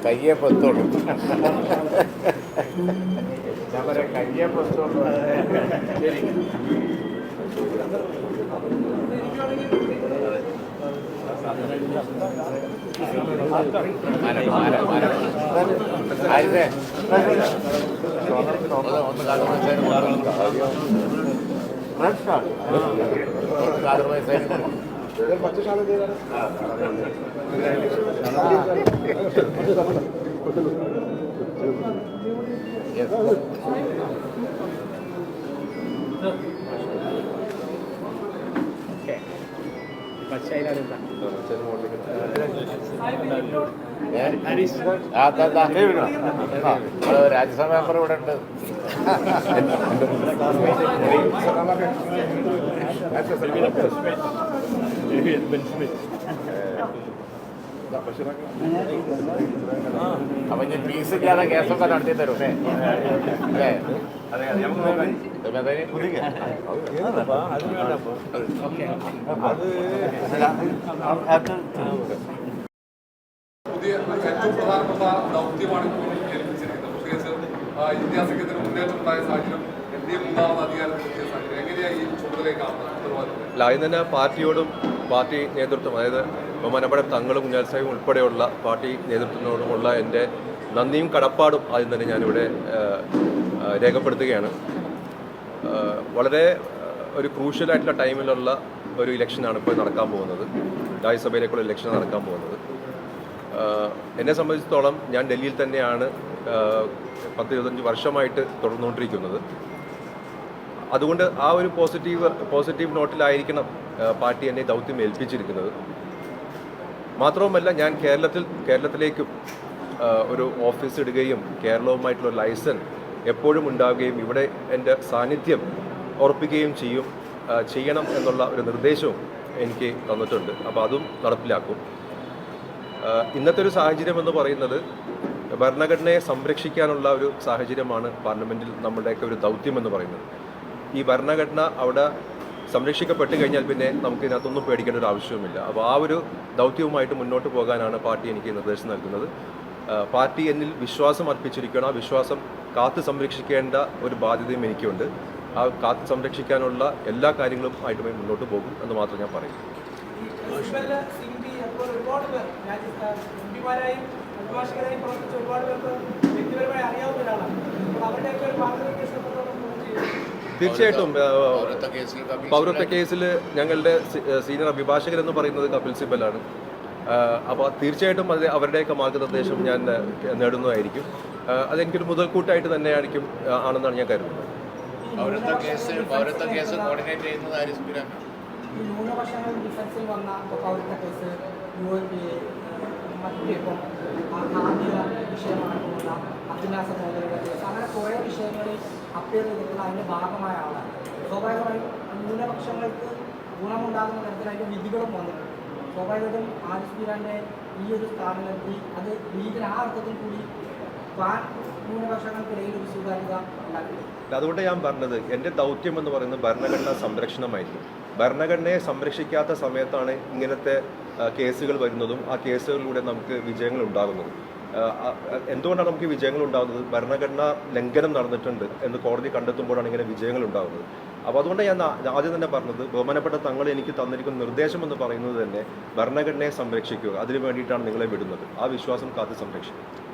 കയ്യെ പത്തോളൂ. ഞാൻ പറയാം കയ്യെ പത്തോളൂ. രാജ്യസഭ മെമ്പർ ഇവിടെ ഉണ്ട്. അപ്പൊ ഞാൻ ഫീസ് ഇല്ലാതെ കേസൊക്കെ നടത്തി തരും അല്ലേ? പുതിയ ഏറ്റവും പ്രധാനപ്പെട്ട ദൗത്യമാണ് ഇപ്പോൾ ഏൽപ്പിച്ചിരിക്കുന്നത്. പ്രത്യേകിച്ച് ഇന്ത്യ സഖ്യത്തിന് മുന്നേറ്റമുണ്ടായ സാഹചര്യം, ഇന്ത്യ മൂന്നാമത് അധികാരത്തിലെത്തിയ സാഹചര്യം, എങ്ങനെയാണ് ഈ ചുമതലയ്ക്കാണ് ഉത്തരവാദിത്തം? ആദ്യം തന്നെ പാർട്ടിയോടും പാർട്ടി നേതൃത്വം, അതായത് ബഹുമാനപ്പെട്ട തങ്ങളും കുഞ്ഞാലിസാഹിബും ഉൾപ്പെടെയുള്ള പാർട്ടി നേതൃത്വത്തിനോടുമുള്ള എൻ്റെ നന്ദിയും കടപ്പാടും ആദ്യം തന്നെ ഞാനിവിടെ രേഖപ്പെടുത്തുകയാണ്. വളരെ ഒരു ക്രൂഷ്യലായിട്ടുള്ള ടൈമിലുള്ള ഒരു ഇലക്ഷനാണ് ഇപ്പോൾ നടക്കാൻ പോകുന്നത്. രാജ്യസഭയിലേക്കുള്ള ഇലക്ഷൻ നടക്കാൻ പോകുന്നത്. എന്നെ സംബന്ധിച്ചിടത്തോളം ഞാൻ ഡൽഹിയിൽ തന്നെയാണ് 10-25 വർഷമായിട്ട് തുടർന്നുകൊണ്ടിരിക്കുന്നത്. അതുകൊണ്ട് ആ ഒരു പോസിറ്റീവ് നോട്ടിലായിരിക്കണം പാർട്ടി എന്നെ ദൗത്യം ഏൽപ്പിച്ചിരിക്കുന്നത്. മാത്രവുമല്ല, ഞാൻ കേരളത്തിലേക്കും ഒരു ഓഫീസ് ഇടുകയും കേരളവുമായിട്ടുള്ള ലൈസൻസ് എപ്പോഴും ഉണ്ടാവുകയും ഇവിടെ എൻ്റെ സാന്നിധ്യം ഉറപ്പിക്കുകയും ചെയ്യണം എന്നുള്ള ഒരു നിർദ്ദേശവും എനിക്ക് തന്നിട്ടുണ്ട്. അപ്പോൾ അതും നടപ്പിലാക്കും. ഇന്നത്തെ ഒരു സാഹചര്യം എന്ന് പറയുന്നത് ഭരണഘടനയെ സംരക്ഷിക്കാനുള്ള ഒരു സാഹചര്യമാണ് പാർലമെൻറ്റിൽ നമ്മളുടെയൊക്കെ ഒരു ദൗത്യം എന്ന് പറയുന്നത്. ഈ ഭരണഘടന അവിടെ സംരക്ഷിക്കപ്പെട്ട് കഴിഞ്ഞാൽ പിന്നെ നമുക്ക് ഇതിനകത്തൊന്നും പേടിക്കേണ്ട ഒരു ആവശ്യവുമില്ല. അപ്പോൾ ആ ഒരു ദൗത്യവുമായിട്ട് മുന്നോട്ട് പോകാനാണ് പാർട്ടി എനിക്ക് നിർദ്ദേശം നൽകുന്നത്. പാർട്ടി എന്നിൽ വിശ്വാസം അർപ്പിച്ചിരിക്കണം. ആ വിശ്വാസം കാത്തു സംരക്ഷിക്കേണ്ട ഒരു ബാധ്യതയും എനിക്കുണ്ട്. ആ കാത്തു സംരക്ഷിക്കാനുള്ള എല്ലാ കാര്യങ്ങളും ആയിട്ടുമായി മുന്നോട്ട് പോകും എന്ന് മാത്രം ഞാൻ പറയും. തീർച്ചയായിട്ടും പൗരത്വ കേസിൽ ഞങ്ങളുടെ സീനിയർ അഭിഭാഷകൻ എന്ന് പറയുന്നത് കപിൽ സിബലാണ്. അപ്പോൾ തീർച്ചയായിട്ടും അവരുടെയൊക്കെ മാർഗനിർദ്ദേശം ഞാൻ നേടുന്നതായിരിക്കും. അതെനിക്കൊരു മുതൽക്കൂട്ടായിട്ട് തന്നെ ആണെന്നാണ് ഞാൻ കരുതുന്നത്. പൗരത്വ കേസ് കോർഡിനേറ്റ് ചെയ്യുന്നത് ന്യൂനപക്ഷങ്ങൾ ഡിഫൻസിൽ വന്ന പൗരത്വ കേസ് മറ്റിപ്പം ആദ്യ വിഷയമായിട്ടുള്ള അഭിലാഷ മോദയുടെ കേസ്, അങ്ങനെ കുറേ വിഷയങ്ങളിൽ അപ്പീൽ ചെയ്തിട്ടുള്ള അതിൻ്റെ ഭാഗമായ ആളാണ്. സ്വാഭാവികമായും ന്യൂനപക്ഷങ്ങൾക്ക് ഗുണമുണ്ടാകുന്ന തരത്തിൽ അതിൻ്റെ വിധികളും വന്നിട്ടുണ്ട്. സ്വാഭാവികമായിട്ടും ആരിഫ് ബീരാൻ്റെ ഈ ഒരു സ്ഥാനമെത്തി അത് ലീഗിന് ആ അർത്ഥത്തിൽ കൂടി ന്യൂനപക്ഷങ്ങൾക്കിടയിൽ ഒരു സ്വീകാര്യത ഉണ്ടാക്കി. അതുകൊണ്ട് ഞാൻ പറഞ്ഞത് എൻ്റെ ദൗത്യം എന്ന് പറയുന്നത് ഭരണഘടനാ സംരക്ഷണമായിരിക്കും. ഭരണഘടനയെ സംരക്ഷിക്കാത്ത സമയത്താണ് ഇങ്ങനത്തെ കേസുകൾ വരുന്നതും ആ കേസുകളിലൂടെ നമുക്ക് വിജയങ്ങൾ ഉണ്ടാകുന്നതും. എന്തുകൊണ്ടാണ് നമുക്ക് വിജയങ്ങൾ ഉണ്ടാകുന്നത്? ഭരണഘടനാ ലംഘനം നടന്നിട്ടുണ്ട് എന്ന് കോടതി കണ്ടെത്തുമ്പോഴാണ് ഇങ്ങനെ വിജയങ്ങൾ ഉണ്ടാകുന്നത്. അപ്പോൾ അതുകൊണ്ട് ഞാൻ ആദ്യം തന്നെ പറഞ്ഞത്, ബഹുമാനപ്പെട്ട തങ്ങൾ എനിക്ക് തന്നിരിക്കുന്ന നിർദ്ദേശം എന്ന് പറയുന്നത് തന്നെ ഭരണഘടനയെ സംരക്ഷിക്കുക, അതിനു വേണ്ടിയിട്ടാണ് നിങ്ങളെ വിടുന്നത്. ആ വിശ്വാസം കാത്ത് സംരക്ഷിക്കുക.